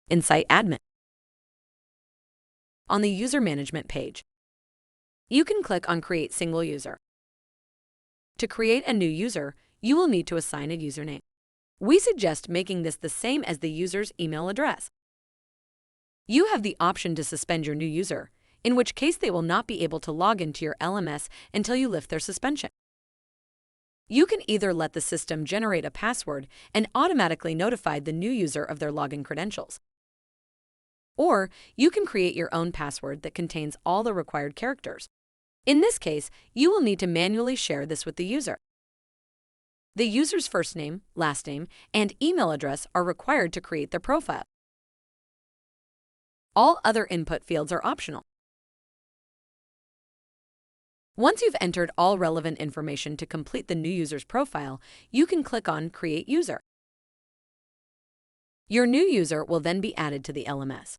in Site Admin. On the User Management page, you can click on Create Single User. To create a new user, you will need to assign a username. We suggest making this the same as the user's email address. You have the option to suspend your new user, in which case they will not be able to log into your LMS until you lift their suspension. You can either let the system generate a password and automatically notify the new user of their login credentials, or you can create your own password that contains all the required characters. In this case, you will need to manually share this with the user. The user's first name, last name, and email address are required to create their profile. All other input fields are optional. Once you've entered all relevant information to complete the new user's profile, you can click on Create User. Your new user will then be added to the LMS.